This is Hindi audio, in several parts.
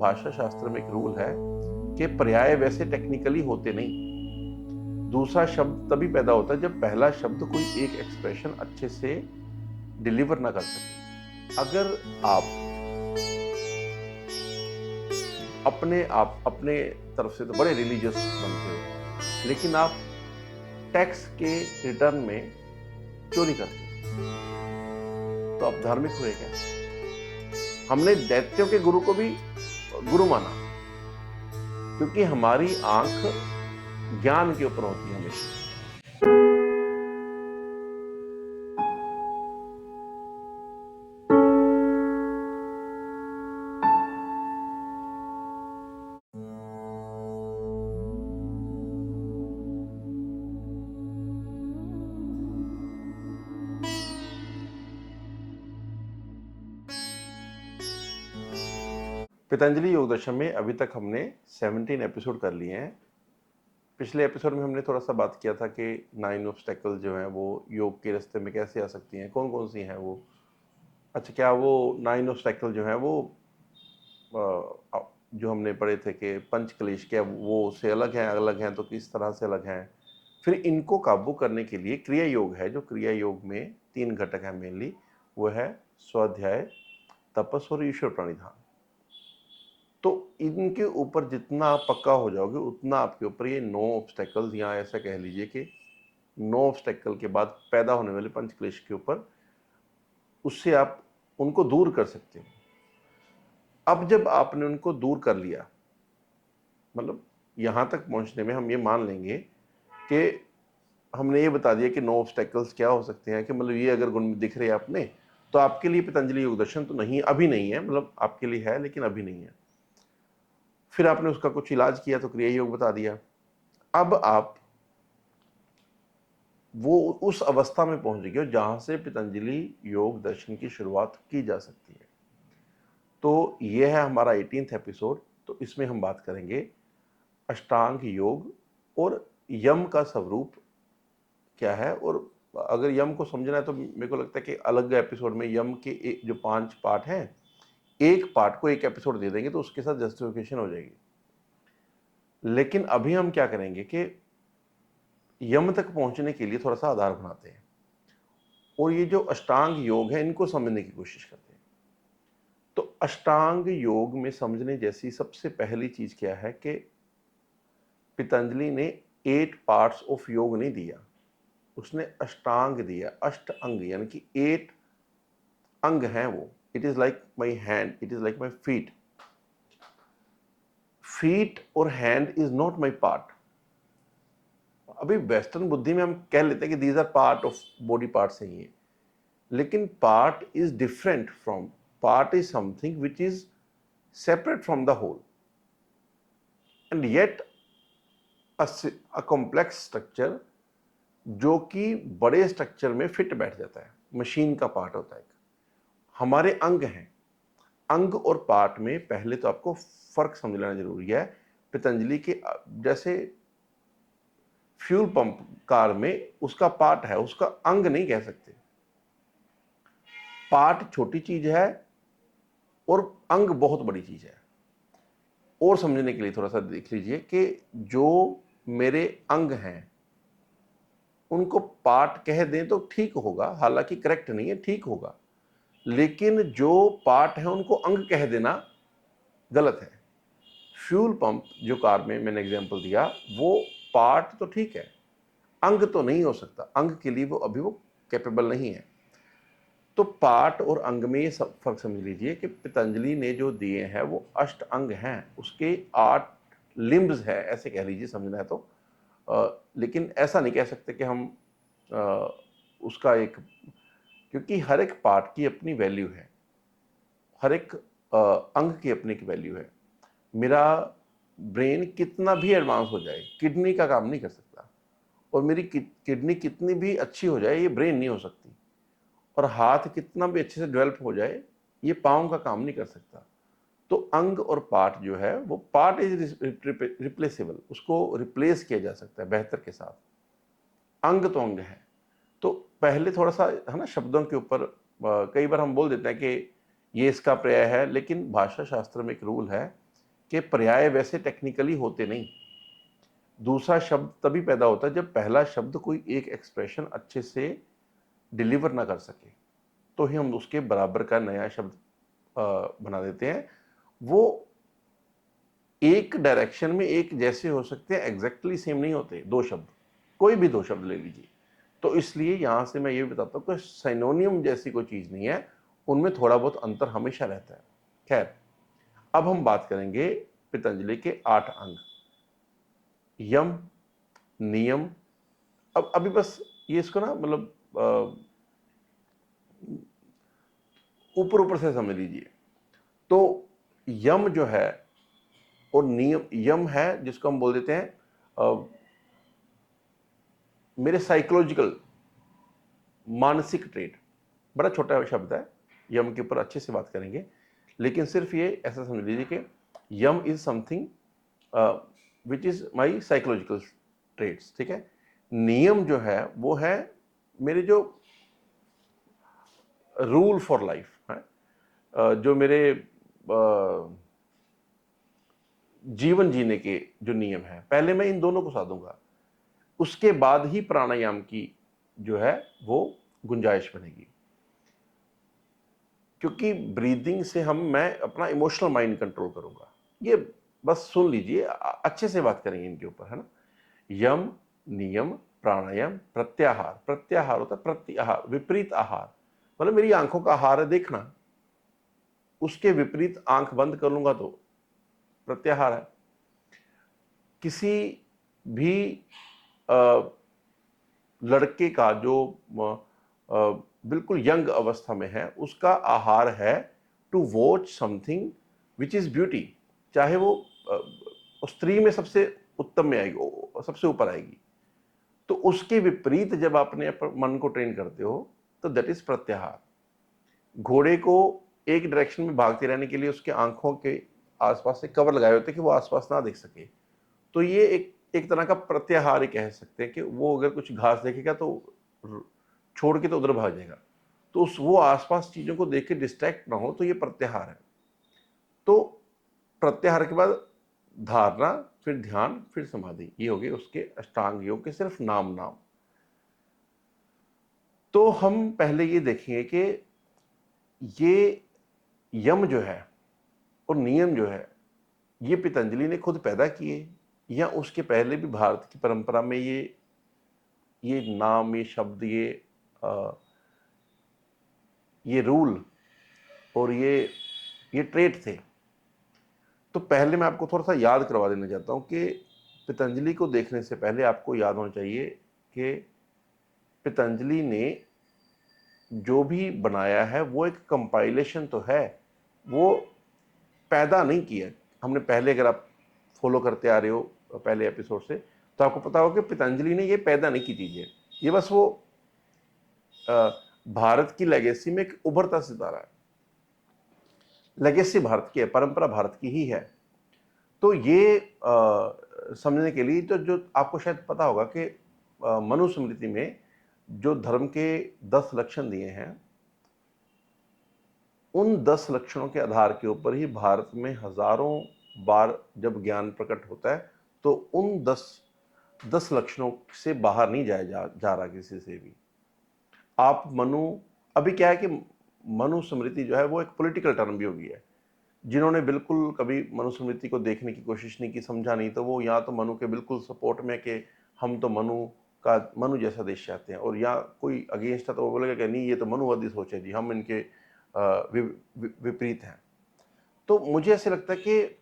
भाषा शास्त्र में एक रूल है कि पर्याय वैसे टेक्निकली होते नहीं। दूसरा शब्द तभी पैदा होता है जब पहला शब्द कोई एक एक्सप्रेशन अच्छे से डिलीवर ना कर सके। अगर आप अपने तरफ से तो बड़े रिलीजियस बनते हो, लेकिन आप टैक्स के रिटर्न में चोरी करते हो, तो आप धार्मिक हुए क्या? हमने दैत्यों के गुरु को भी गुरु माना, क्योंकि हमारी आंख ज्ञान के ऊपर होती है हमेशा। पतंजलि योग दर्शन में अभी तक हमने 17 एपिसोड कर लिए हैं। पिछले एपिसोड में हमने थोड़ा सा बात किया था कि 9 ऑब्स्टेकल जो हैं वो योग के रास्ते में कैसे आ सकती हैं, कौन कौन सी हैं वो। अच्छा, क्या वो 9 ऑब्स्टेकल जो हैं वो जो हमने पढ़े थे कि पंच क्लेश, क्या वो से अलग हैं तो किस तरह से अलग हैं? फिर इनको काबू करने के लिए क्रिया योग है, जो क्रिया योग में 3 घटक हैं मेनली, वो है स्वाध्याय, तपस और ईश्वर प्रणिधान। तो इनके ऊपर जितना आप पक्का हो जाओगे उतना आपके ऊपर ये 9 ऑब्स्टेकल्स, या ऐसा कह लीजिए कि 9 ऑब्स्टेकल के बाद पैदा होने वाले पंच क्लेश के ऊपर, उससे आप उनको दूर कर सकते हो। अब जब आपने उनको दूर कर लिया, मतलब यहां तक पहुंचने में हम ये मान लेंगे कि हमने ये बता दिया कि 9 ऑब्स्टेकल्स क्या हो सकते हैं, कि मतलब ये अगर गुण दिख रहे हैं आपने, तो आपके लिए पतंजलि योग दर्शन तो नहीं, अभी नहीं है, मतलब आपके लिए है लेकिन अभी नहीं है। फिर आपने उसका कुछ इलाज किया तो क्रिया योग बता दिया। अब आप वो उस अवस्था में पहुंच गए जहां से पतंजलि योग दर्शन की शुरुआत की जा सकती है। तो यह है हमारा 18th एपिसोड। तो इसमें हम बात करेंगे अष्टांग योग और यम का स्वरूप क्या है। और अगर यम को समझना है तो मेरे को लगता है कि अलग एपिसोड में यम के जो 5 पार्ट हैं, एक पार्ट को एक एपिसोड दे देंगे तो उसके साथ जस्टिफिकेशन हो जाएगी। लेकिन अभी हम क्या करेंगे कि यम तक पहुंचने के लिए थोड़ा सा आधार बनाते हैं और ये जो अष्टांग योग है इनको समझने की कोशिश करते हैं। तो अष्टांग योग में समझने जैसी सबसे पहली चीज क्या है कि पतंजलि ने 8 पार्ट्स ऑफ योग नहीं दिया, उसने अष्टांग दिया। अष्ट अंग यानी कि 8 अंग हैं वो। It is like my hand, it is like my feet. Feet और hand is not my part. अभी वेस्टर्न बुद्धि में हम कह लेते हैं कि these are part of body parts हैं ये, लेकिन part is different from, part is something which is separate from the whole and yet a complex structure जो कि बड़े स्ट्रक्चर में फिट बैठ जाता है, मशीन का पार्ट होता है। हमारे अंग हैं, अंग और पार्ट में पहले तो आपको फर्क समझ लेना जरूरी है। पतंजलि के जैसे फ्यूल पंप कार में उसका पार्ट है, उसका अंग नहीं कह सकते। पार्ट छोटी चीज है और अंग बहुत बड़ी चीज है। और समझने के लिए थोड़ा सा देख लीजिए कि जो मेरे अंग हैं उनको पार्ट कह दें तो ठीक होगा, हालांकि करेक्ट नहीं है, ठीक होगा, लेकिन जो पार्ट है उनको अंग कह देना गलत है। फ्यूल पंप जो कार में मैंने एग्जांपल दिया, वो पार्ट तो ठीक है, अंग तो नहीं हो सकता, अंग के लिए वो अभी वो कैपेबल नहीं है। तो पार्ट और अंग में ये सब फर्क समझ लीजिए कि पतंजलि ने जो दिए हैं वो अष्ट अंग हैं, उसके 8 लिम्ब्स है, ऐसे कह लीजिए समझना है तो। लेकिन ऐसा नहीं कह सकते कि हम उसका एक, क्योंकि हर एक पार्ट की अपनी वैल्यू है, हर एक अंग की अपनी की वैल्यू है। मेरा ब्रेन कितना भी एडवांस हो जाए किडनी का काम नहीं कर सकता, और मेरी किडनी कितनी भी अच्छी हो जाए ये ब्रेन नहीं हो सकती, और हाथ कितना भी अच्छे से डेवलप हो जाए ये पाँव का काम नहीं कर सकता। तो अंग और पार्ट जो है वो पार्ट इज रिप्लेसेबल, उसको रिप्लेस किया जा सकता है बेहतर के साथ। अंग तो अंग है। तो पहले थोड़ा सा है ना शब्दों के ऊपर, कई बार हम बोल देते हैं कि ये इसका पर्याय है, लेकिन भाषा शास्त्र में एक रूल है कि पर्याय वैसे टेक्निकली होते नहीं। दूसरा शब्द तभी पैदा होता है जब पहला शब्द कोई एक एक्सप्रेशन अच्छे से डिलीवर ना कर सके, तो ही हम उसके बराबर का नया शब्द बना देते हैं। वो एक डायरेक्शन में एक जैसे हो सकते हैं, एग्जैक्टली सेम नहीं होते दो शब्द, कोई भी दो शब्द ले लीजिए। तो इसलिए यहां से मैं ये बताता हूं कि साइनोनियम जैसी कोई चीज नहीं है, उनमें थोड़ा बहुत अंतर हमेशा रहता है। खैर, अब हम बात करेंगे पतंजलि के 8 अंग। यम, नियम। अब अभी बस ये इसको ना मतलब ऊपर ऊपर से समझ लीजिए। तो यम जो है और नियम, यम है जिसको हम बोल देते हैं मेरे साइकोलॉजिकल, मानसिक ट्रेट। बड़ा छोटा शब्द है, यम के ऊपर अच्छे से बात करेंगे, लेकिन सिर्फ ये ऐसा समझ लीजिए कि यम is something which is my psychological traits. ठीक है। नियम जो है वो है मेरे जो रूल फॉर लाइफ है, जो मेरे जीवन जीने के जो नियम है। पहले मैं इन दोनों को साधूंगा, उसके बाद ही प्राणायाम की जो है वो गुंजाइश बनेगी। क्योंकि ब्रीदिंग से मैं अपना इमोशनल माइंड कंट्रोल करूंगा। ये बस सुन लीजिए, अच्छे से बात करेंगे इनके ऊपर, है ना। यम, नियम, प्राणायाम, प्रत्याहार। प्रत्याहार होता है प्रत्याहार, विपरीत आहार। मतलब मेरी आंखों का आहार है देखना, उसके विपरीत आंख बंद कर लूंगा तो प्रत्याहार है। किसी भी लड़के का जो बिल्कुल यंग अवस्था में है, उसका आहार है to watch something which is beauty. चाहे वो स्त्री में सबसे उत्तम में आएगी, सबसे ऊपर आएगी। तो उसके विपरीत जब अपने मन को ट्रेन करते हो तो दैट इज प्रत्याहार। घोड़े को एक डायरेक्शन में भागते रहने के लिए उसके आंखों के आसपास से कवर लगाए होते कि वो आसपास ना देख सके। तो ये एक तरह का प्रत्याहार ही कह सकते हैं कि वो अगर कुछ घास देखेगा तो छोड़ के तो उधर भाग जाएगा। तो वो आसपास चीजों को देख के डिस्ट्रैक्ट ना हो, तो ये प्रत्याहार है। तो प्रत्याहार के बाद धारणा, फिर ध्यान, फिर समाधि। ये हो गए उसके अष्टांग योग के सिर्फ नाम। तो हम पहले ये देखेंगे कि ये यम जो है और नियम जो है, ये पतंजलि ने खुद पैदा किए या उसके पहले भी भारत की परंपरा में ये नाम, ये शब्द, ये रूल और ये ट्रेट थे। तो पहले मैं आपको थोड़ा सा याद करवा देना चाहता हूं कि पतंजलि को देखने से पहले आपको याद होना चाहिए कि पतंजलि ने जो भी बनाया है वो एक कंपाइलेशन तो है, वो पैदा नहीं किया। हमने पहले, अगर आप फॉलो करते आ रहे हो पहले एपिसोड से, तो आपको पता होगा कि पतंजलि ने ये पैदा नहीं की चीजें। ये बस वो भारत की लेगेसी में एक उभरता सितारा है। लेगेसी भारत की है, परंपरा भारत की ही है। तो ये समझने के लिए तो जो आपको शायद पता होगा कि मनुस्मृति में जो धर्म के 10 लक्षण दिए हैं, उन 10 लक्षणों के आधार के ऊपर ही भारत में हजारों बार जब ज्ञान प्रकट होता है, तो उन 10 लक्षणों से बाहर नहीं जा रहा किसी से भी। आप अभी क्या है कि मनुस्मृति जो है वो एक पॉलिटिकल टर्म भी हो गई है। जिन्होंने बिल्कुल कभी मनुस्मृति को देखने की कोशिश नहीं की, समझा नहीं, तो वो या तो मनु के बिल्कुल सपोर्ट में कि हम तो मनु जैसा देश चाहते हैं, और या कोई अगेंस्ट है तो वो बोलेगा कि नहीं, ये तो मनुवादी सोच है जी, हम इनके विपरीत हैं। तो मुझे ऐसे लगता है कि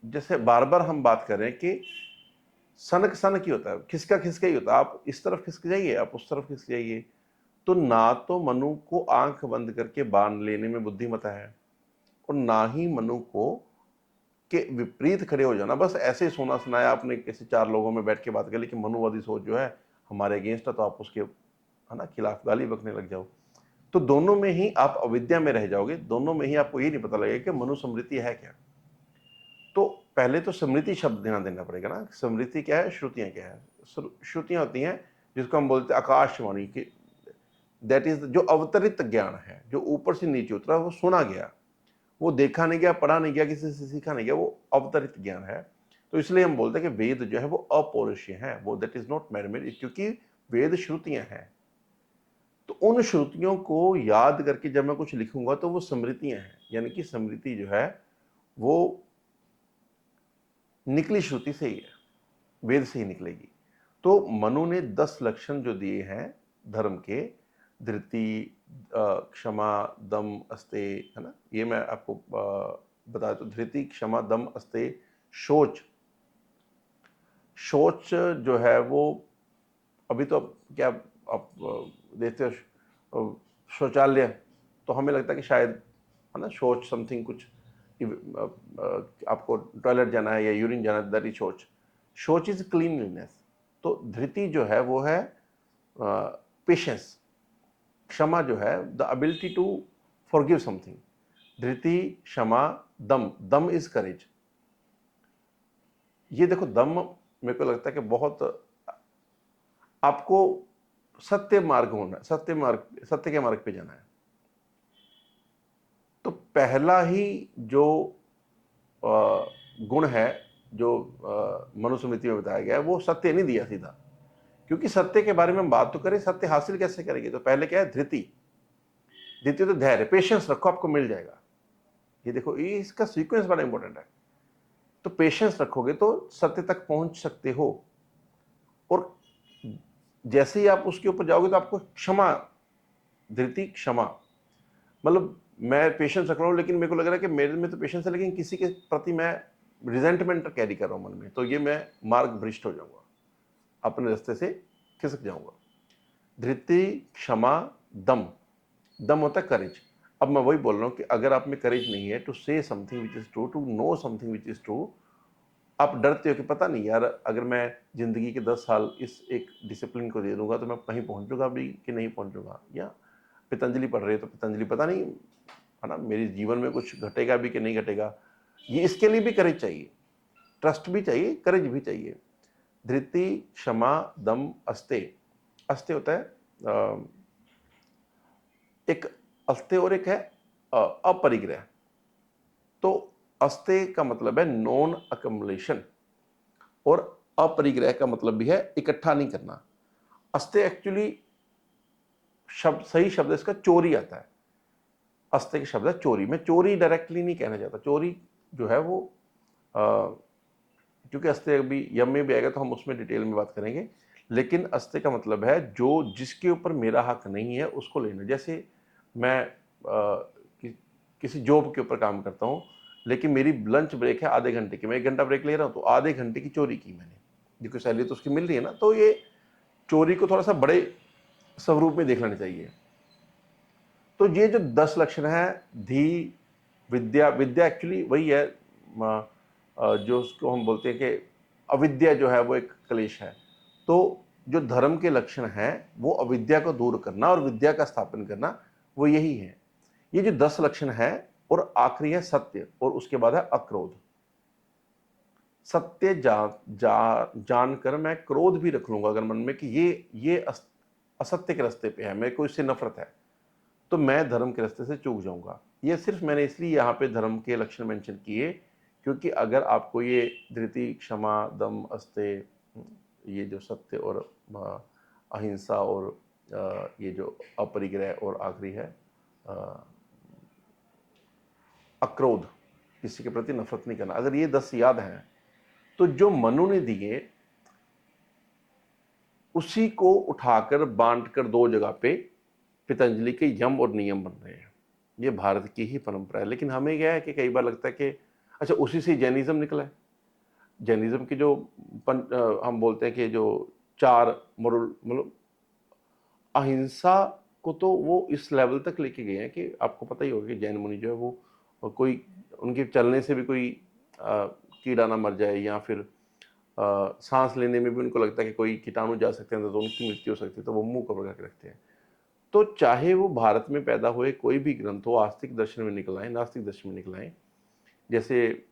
जैसे बार बार हम बात कर रहे हैं कि सनक सनक ही होता है, खिसका खिसका ही होता है। आप इस तरफ खिसक जाइए, आप उस तरफ खिसक जाइए। तो ना तो मनु को आंख बंद करके बांध लेने में बुद्धिमता है, और ना ही मनु को के विपरीत खड़े हो जाना। बस ऐसे सुना सुनाया आपने किसी 4 लोगों में बैठ के बात कर ली कि मनुवादी सोच जो है हमारे अगेंस्ट है, तो आप उसके, है ना, खिलाफ गाली बकने लग जाओ। तो दोनों में ही आप अविद्या में रह जाओगे। दोनों में ही आपको ये नहीं पता लगेगा कि मनुस्मृति है क्या। तो पहले तो स्मृति शब्द ध्यान देना पड़ेगा ना। स्मृति क्या है, श्रुतियां क्या है। श्रुतियां होती हैं जिसको हम बोलते हैं आकाशवाणी की, दैट इज जो अवतरित ज्ञान है, जो ऊपर से नीचे उतरा, वो सुना गया। वो देखा नहीं गया, पढ़ा नहीं गया, किसी से सीखा नहीं गया, वो अवतरित ज्ञान है। तो इसलिए हम बोलते हैं कि वेद जो है वो अपौरुषीय है, वो दैट इज नॉट मैन-मेड, क्योंकि वेद श्रुतियां हैं। तो उन श्रुतियों को याद करके जब मैं कुछ लिखूंगा तो वो स्मृतियां हैं, यानी कि स्मृति जो है वो निकली श्रुति से ही है, वेद से ही निकलेगी। तो मनु ने 10 लक्षण जो दिए हैं धर्म के, धृति, क्षमा, दम, अस्ते, है ना, ये मैं आपको बता दूं। धृति, क्षमा, दम, अस्ते, शौच। शौच जो है वो अभी तो क्या आप देखते हो शौचालय, तो हमें लगता है कि शायद, है ना, शौच समथिंग कुछ आपको टॉयलेट जाना है या यूरिन जाना है, दैट इज शौच। शौच इज क्लीनलीनेस। तो धृति जो है वो है पेशेंस। क्षमा जो है the ability to forgive something. धृति, क्षमा, दम, दम इज करेज। ये देखो, दम मेरे को लगता है कि बहुत आपको सत्य मार्ग होना, सत्य के मार्ग पे जाना है। तो पहला ही जो गुण है जो मनुस्मृति में बताया गया है, वो सत्य नहीं दिया सीधा, क्योंकि सत्य के बारे में हम बात तो करें, सत्य हासिल कैसे करेंगे? तो पहले क्या है? धृति। द्वितीय तो धैर्य, पेशेंस रखो, आपको मिल जाएगा। ये देखो, ये इसका सीक्वेंस बड़ा इंपॉर्टेंट है। तो पेशेंस रखोगे तो सत्य तक पहुंच सकते हो। और जैसे ही आप उसके ऊपर जाओगे तो आपको क्षमा, धृति, क्षमा, मतलब मैं पेशेंस रख रहा हूँ लेकिन मेरे को लग रहा है कि मेरे में तो पेशेंस है लेकिन किसी के प्रति मैं रिजेंटमेंट कैरी कर रहा हूँ मन में, तो ये मैं मार्ग भ्रष्ट हो जाऊंगा, अपने रास्ते से खिसक जाऊंगा। धृति, क्षमा, दम। दम होता है करेज। अब मैं वही बोल रहा हूँ कि अगर आप में करेज नहीं है to see something which is true, to know something which is true, आप डरते हो कि पता नहीं यार, अगर मैं जिंदगी के 10 साल इस एक डिसिप्लिन को दे दूंगा तो मैं कहीं पहुंचूंगा भी कि नहीं पहुंचूंगा, या पतंजलि पढ़ रहे हो तो पतंजलि पता नहीं, है ना, मेरे जीवन में कुछ घटेगा भी कि नहीं घटेगा। ये इसके लिए भी करेज चाहिए, ट्रस्ट भी चाहिए, करेज भी चाहिए। धृति, क्षमा, दम, अस्ते। अस्ते होता है एक अस्ते और एक है अपरिग्रह। तो अस्ते का मतलब है नॉन अकमुलेशन, और अपरिग्रह का मतलब भी है इकट्ठा नहीं करना। अस्ते एक्चुअली शब्द, सही शब्द इसका चोरी आता है। अस्ते का शब्द है चोरी। मैं चोरी डायरेक्टली नहीं कहना चाहता, चोरी जो है वो क्योंकि अस्ते अभी यम में भी आएगा तो हम उसमें डिटेल में बात करेंगे, लेकिन अस्ते का मतलब है जो जिसके ऊपर मेरा हक नहीं है उसको लेना। जैसे मैं किसी जॉब के ऊपर काम करता हूँ लेकिन मेरी लंच ब्रेक है आधे घंटे की, मैं 1 घंटा ब्रेक ले रहा हूँ, तो आधे घंटे की चोरी की मैंने, क्योंकि सैलरी तो उसकी मिल रही है ना। तो ये चोरी को थोड़ा सा बड़े स्वरूप में देख लेना चाहिए। तो ये जो 10 लक्षण है, धी, विद्या, विद्या एक्चुअली वही है जो उसको हम बोलते हैं कि अविद्या जो है वो एक क्लेश है। तो जो धर्म के लक्षण हैं वो अविद्या को दूर करना और विद्या का स्थापन करना, वो यही है। ये जो 10 लक्षण है, और आखिरी है सत्य, और उसके बाद है अक्रोध। सत्य जानकर मैं क्रोध भी रख लूंगा अगर मन में कि ये असत्य के रास्ते पे है, मेरे को इससे नफरत है, तो मैं धर्म के रास्ते से चूक जाऊंगा। ये सिर्फ मैंने इसलिए यहाँ पे धर्म के लक्षण मेंशन किए, क्योंकि अगर आपको ये धृति, क्षमा, दम, अस्ते, ये जो सत्य और अहिंसा और ये जो अपरिग्रह और आखिरी है अक्रोध, किसी के प्रति नफरत नहीं करना, अगर ये 10 याद हैं तो जो मनु ने दिए उसी को उठाकर बांटकर 2 जगह पे पतंजलि के यम और नियम बन रहे हैं। ये भारत की ही परंपरा है। लेकिन हमें क्या है कि कई बार लगता है कि अच्छा उसी से जैनिज्म निकला है। जैनिज्म की जो हम बोलते हैं कि जो 4 मोरल, मतलब अहिंसा को तो वो इस लेवल तक लेके गए हैं कि आपको पता ही होगा कि जैन मुनि जो है वो कोई उनके चलने से भी कोई कीड़ा ना मर जाए, या फिर सांस लेने में भी उनको लगता है कि कोई कीटाणु जा सकते हैं तो उनकी मृत्यु हो सकती है, तो वो मुंह कवर करके रखते हैं। तो चाहे वो भारत में पैदा हुए कोई भी ग्रंथ हो, आस्तिक दर्शन में निकलाएं, नास्तिक दर्शन में निकलाएं, जैसे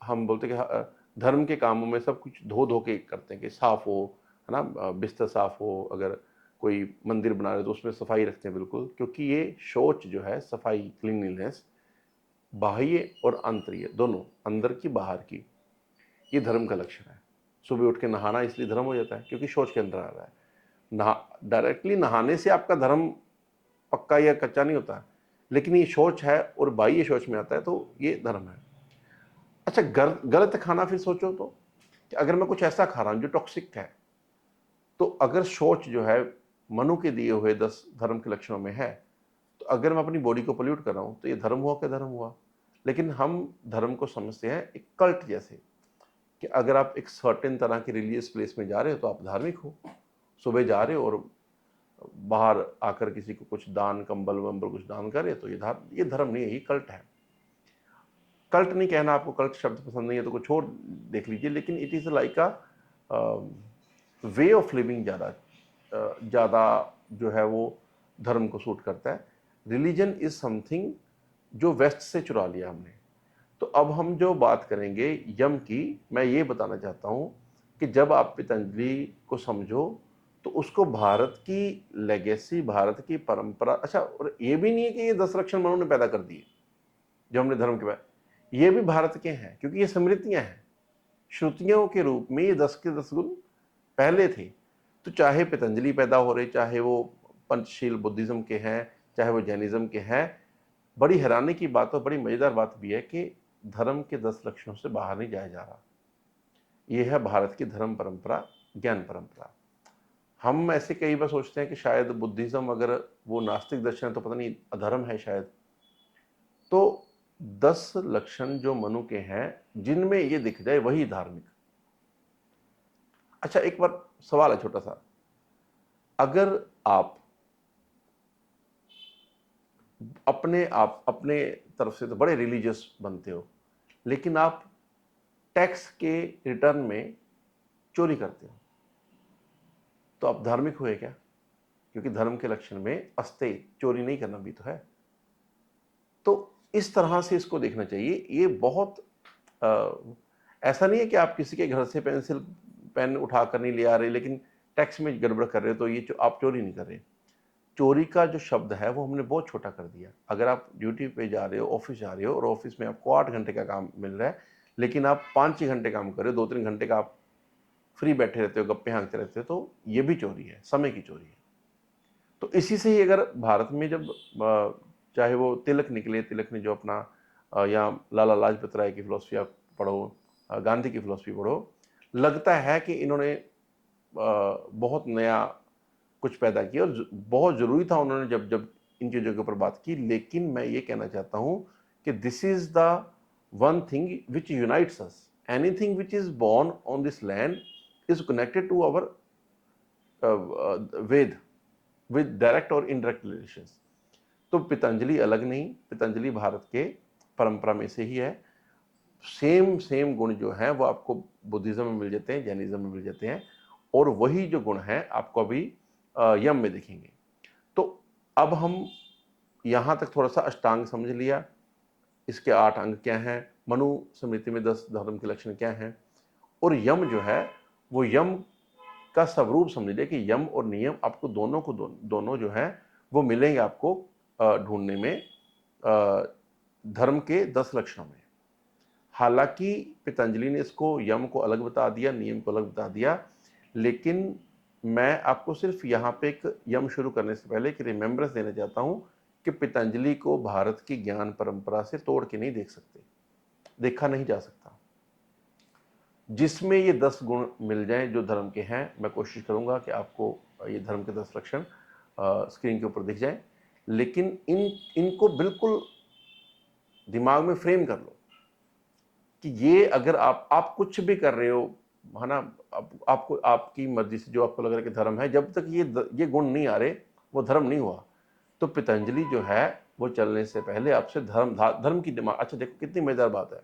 हम बोलते हैं कि धर्म के कामों में सब कुछ धो धो के करते हैं कि साफ हो, है ना, बिस्तर साफ हो, अगर कोई मंदिर बना रहे तो उसमें सफाई रखते हैं बिल्कुल, क्योंकि ये शौच जो है, सफाई, क्लीनलीनेस, बाह्य और आंतरिक दोनों, अंदर की बाहर की, ये धर्म का लक्षण है। सुबह उठ के नहाना इसलिए धर्म हो जाता है क्योंकि शौच के अंदर आ रहा है। डायरेक्टली नहाने से आपका धर्म पक्का या कच्चा नहीं होता, लेकिन ये शौच है और बाह्य शौच में आता है तो ये धर्म है। अच्छा, गलत खाना फिर सोचो तो, कि अगर मैं कुछ ऐसा खा रहा हूं जो टॉक्सिक है, तो अगर शौच जो है मनु के दिए हुए 10 धर्म के लक्षणों में है, तो अगर मैं अपनी बॉडी को पोल्यूट कर रहा हूं तो ये धर्म हुआ क्या धर्म हुआ। लेकिन हम धर्म को समझते हैं एक कल्ट जैसे, कि अगर आप एक सर्टेन तरह के रिलीजियस प्लेस में जा रहे हो तो आप धार्मिक हो, सुबह जा रहे हो और बाहर आकर किसी को कुछ दान, कंबल वंबल कुछ दान करे तो ये धर्म नहीं है, ये कल्ट है। कल्ट नहीं कहना, आपको कल्ट शब्द पसंद नहीं है तो कुछ और देख लीजिए, लेकिन it is like a way of living ज़्यादा जो है वो धर्म को सूट करता है। रिलीजन इज समथिंग जो वेस्ट से चुरा लिया हमने। तो अब हम जो बात करेंगे यम की, मैं ये बताना चाहता हूँ कि जब आप पतंजलि को समझो तो उसको भारत की लेगेसी, भारत की परंपरा, अच्छा, और ये भी नहीं है कि ये 10 लक्षण मनु ने पैदा कर दिए जो हमने धर्म के बाद, ये भी भारत के हैं क्योंकि ये स्मृतियां हैं, श्रुतियों के रूप में ये 10 के 10 गुण पहले थे। तो चाहे पतंजलि पैदा हो रहे, चाहे वो पंचशील बुद्धिज्म के हैं, चाहे वो जैनिज्म के हैं, बड़ी हैरानी की बात और बड़ी मजेदार बात भी है कि धर्म के 10 लक्षणों से बाहर नहीं जाया जा रहा। यह है भारत की धर्म परंपरा, ज्ञान परंपरा। हम ऐसे कई बार सोचते हैं कि शायद बुद्धिज्म अगर वो नास्तिक दर्शन है तो पता नहीं अधर्म है शायद। तो 10 लक्षण जो मनु के हैं जिनमें ये दिख जाए वही धार्मिक। अच्छा, एक बार सवाल है छोटा सा, अगर आप अपने तरफ से तो बड़े रिलीजियस बनते हो, लेकिन आप टैक्स के रिटर्न में चोरी करते हो, तो आप धार्मिक हुए क्या? क्योंकि धर्म के लक्षण में अस्ते चोरी नहीं करना भी तो है। तो इस तरह से इसको देखना चाहिए। ये बहुत ऐसा नहीं है कि आप किसी के घर से पेन उठाकर नहीं ले आ रहे लेकिन टैक्स में गड़बड़ कर रहे हो तो ये आप चोरी नहीं कर रहे। चोरी का जो शब्द है वो हमने बहुत छोटा कर दिया। अगर आप ड्यूटी पे जा रहे हो, ऑफिस जा रहे हो और ऑफिस में आपको 8 घंटे का काम मिल रहा है, लेकिन आप 5-6 घंटे काम कर रहे हो, 2-3 घंटे का आप फ्री बैठे रहते हो, गप्पे हाँकते रहते हो, तो ये भी चोरी है, समय की चोरी है। तो इसी से ही अगर भारत में जब चाहे वो तिलक निकले, तिलक ने जो अपना या लाला लाजपत राय की फिलॉसफी आप पढ़ो, गांधी की फिलॉसफी पढ़ो, लगता है कि इन्होंने बहुत नया कुछ पैदा किया और बहुत ज़रूरी था उन्होंने जब जब इन चीज़ों के ऊपर बात की। लेकिन मैं ये कहना चाहता हूँ कि this is the one thing which unites us. Anything which is born on this land is connected to our Veda with direct और इनडायरेक्ट रिलेशंस। तो पतंजलि अलग नहीं, पतंजलि भारत के परंपरा में से ही है। सेम गुण जो हैं वो आपको बुद्धिज्म में मिल जाते हैं, जैनिज्म में मिल जाते हैं, और वही जो गुण हैं आपको अभी यम में दिखेंगे। तो अब हम यहाँ तक थोड़ा सा अष्टांग समझ लिया, इसके 8 अंग क्या हैं, मनु स्मृति में 10 धर्म के लक्षण क्या हैं, और यम जो है वो यम का स्वरूप समझ लिया कि यम और नियम आपको दोनों जो है वो मिलेंगे आपको ढूंढने में धर्म के 10 लक्षणों में। हालांकि पतंजलि ने इसको यम को अलग बता दिया, नियम को अलग बता दिया, लेकिन मैं आपको सिर्फ यहाँ पे एक यम शुरू करने से पहले एक रिमेम्बरेंस देना चाहता हूँ कि पतंजलि को भारत की ज्ञान परंपरा से तोड़ के नहीं देख सकते, देखा नहीं जा सकता। जिसमें ये 10 गुण मिल जाएं जो धर्म के हैं, मैं कोशिश करूँगा कि आपको ये धर्म के 10 लक्षण स्क्रीन के ऊपर दिख जाएं, लेकिन इनको बिल्कुल दिमाग में फ्रेम कर लो कि ये अगर आप कुछ भी कर रहे हो, है ना, आपको आपकी मर्जी से जो आपको लग रहा है कि धर्म है, जब तक ये गुण नहीं आ रहे वो धर्म नहीं हुआ। तो पतंजलि जो है वो चलने से पहले आपसे धर्म की दिमाग, अच्छा देखो कितनी मजेदार बात है।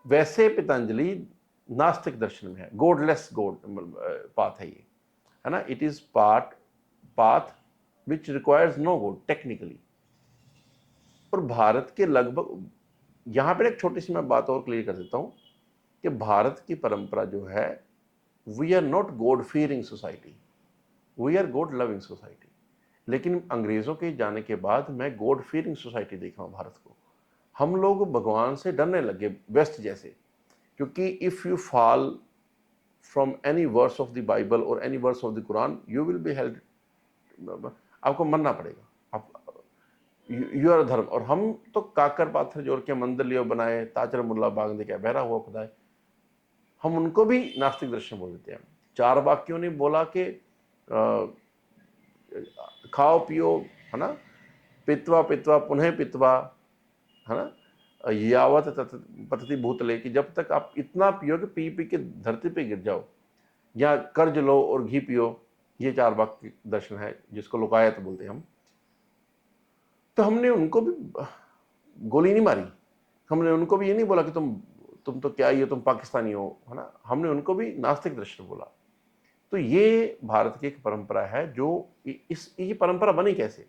वैसे पतंजलि नास्तिक दर्शन में है, गॉडलेस पाथ है ये, है ना, it is path which requires no god technically. और भारत के लगभग, यहां पर एक छोटी सी मैं बात और क्लियर कर देता हूं कि भारत की परंपरा जो है, we are not god fearing society, we are god loving society. लेकिन अंग्रेजों के जाने के बाद मैं गॉड फियरिंग सोसाइटी देख रहा हूं भारत को। हम लोग भगवान से डरने लगे वेस्ट जैसे, क्योंकि if you fall from any verse of the Bible और any verse of the Quran you will be held, आपको मरना पड़ेगा, आप यू आर धर्म। और हम तो काकर पाथर जोड़ के मंदिर लियो बनाए, ताजर मुल्ला बाग दे क्या बहरा हुआ खुदाए, हम उनको भी नास्तिक दर्शन बोल देते हैं। चार वाक्यों ने बोला कि खाओ पियो, है ना, पित्वा पित्वा पुनः पित्वा, है ना, यावत पतति भूतले, कि जब तक आप इतना पियो कि पी पी के धरती पे गिर जाओ, या कर्ज लो और घी पियो, ये चार वाक्य दर्शन है जिसको लोकायत बोलते हैं हम। तो हमने उनको भी गोली नहीं मारी, हमने उनको भी ये नहीं बोला कि तुम तो क्या ही हो, तुम पाकिस्तानी हो, है ना, हमने उनको भी नास्तिक दर्शन बोला। तो ये भारत की एक परंपरा है जो ये परंपरा बनी कैसे,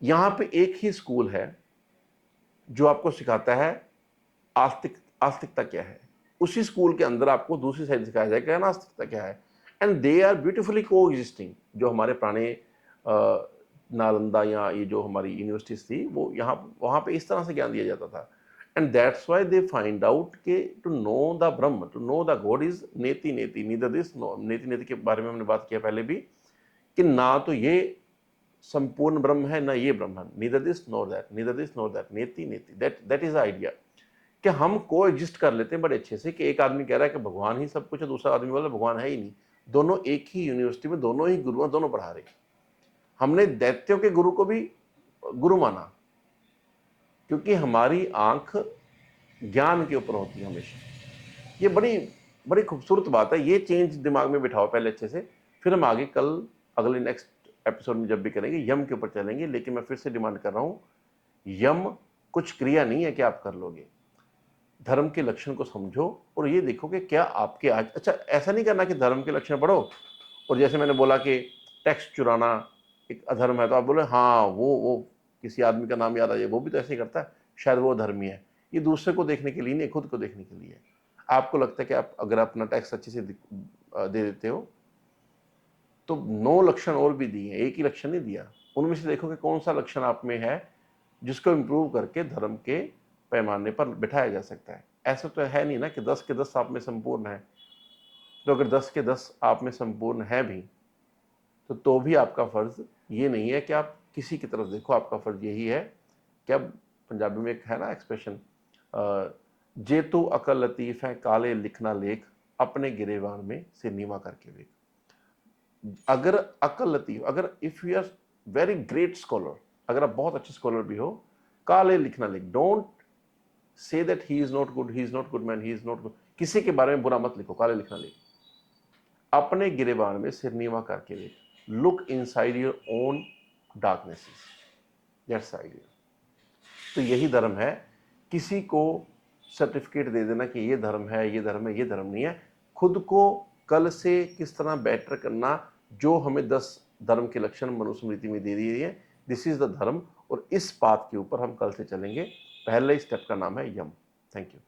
यहाँ पे एक ही स्कूल है जो आपको सिखाता है आस्तिकता क्या है, उसी स्कूल के अंदर आपको दूसरी साइड सिखाया जाएगा नास्तिकता क्या है, एंड दे आर ब्यूटिफुली को एग्जिस्टिंग। जो हमारे पुराने नालंदा या ये जो हमारी यूनिवर्सिटीज थी वो यहाँ वहाँ पे इस तरह से ज्ञान दिया जाता था, and that's why they find out के to know the Brahm, to know the god is नेति नेति, नीदर दिस नो, नेति नेति के बारे में हमने बात किया पहले भी, कि ना तो ये संपूर्ण ब्रह्म है ना ये ब्रह्म है, neither this NOR that, neither this NOR that, नेति नेति, दैट इज द आइडिया कि हम को एग्जिस्ट कर लेते हैं बड़े अच्छे से, कि एक आदमी कह रहा है कि भगवान ही सब कुछ है, दूसरा आदमी बोला भगवान है ही नहीं, दोनों एक ही यूनिवर्सिटी में दोनों ही गुरु, दोनों पढ़ा रहे। हमने दैत्यों के गुरु को भी गुरु माना, क्योंकि हमारी आंख ज्ञान के ऊपर होती है हमेशा। ये बड़ी बड़ी खूबसूरत बात है, ये चेंज दिमाग में बिठाओ पहले अच्छे से, फिर हम आगे कल अगले नेक्स्ट एपिसोड में जब भी करेंगे यम के ऊपर चलेंगे। लेकिन मैं फिर से डिमांड कर रहा हूं, यम कुछ क्रिया नहीं है कि आप कर लोगे, धर्म के लक्षण को समझो और ये देखो कि क्या आपके आज, अच्छा ऐसा नहीं करना कि धर्म के लक्षण पढ़ो और जैसे मैंने बोला कि टैक्स चुराना एक अधर्म है तो आप बोले हाँ वो किसी आदमी का नाम याद आ जाए, वो भी तो ऐसे ही करता है, शायद वो धर्मी है। ये दूसरे को देखने के लिए नहीं, खुद को देखने के लिए। आपको लगता है कि आप अगर अपना टैक्स अच्छे से दे देते हो तो 9 लक्षण और भी दिए, एक ही लक्षण नहीं दिया, उनमें से देखो कि कौन सा लक्षण आप में है जिसको इम्प्रूव करके धर्म के पैमाने पर बिठाया जा सकता है। ऐसा तो है नहीं ना कि 10 के 10 आप में संपूर्ण है, तो अगर 10 के 10 आप में संपूर्ण है भी तो भी आपका फर्ज ये नहीं है कि आप किसी की तरफ देखो, आपका फर्ज यही है कि अब पंजाबी में एक है ना एक्सप्रेशन, जे तू अकल लतीफ है काले लिखना लेख, अपने गिरेबान में सिर नीवा करके देख। अगर अकल लतीफ, अगर if you are very great scholar, अगर आप बहुत अच्छे स्कॉलर भी हो, काले लिखना लेख, don't say that he is not good, he is not good man, he is not good, किसी के बारे में बुरा मत लिखो, काले लिखना लेख। अपने गिरेबान में सिर नीवा करके देख, look inside your own डार्कनेसेस, that's idea. तो यही धर्म है, किसी को सर्टिफिकेट दे देना कि ये धर्म है, ये धर्म है, ये धर्म नहीं है। खुद को कल से किस तरह बेटर करना, जो हमें 10 धर्म के लक्षण मनुस्मृति में दे दिए हैं, दिस इज द धर्म, और इस बात के ऊपर हम कल से चलेंगे। पहले स्टेप का नाम है यम। Thank you.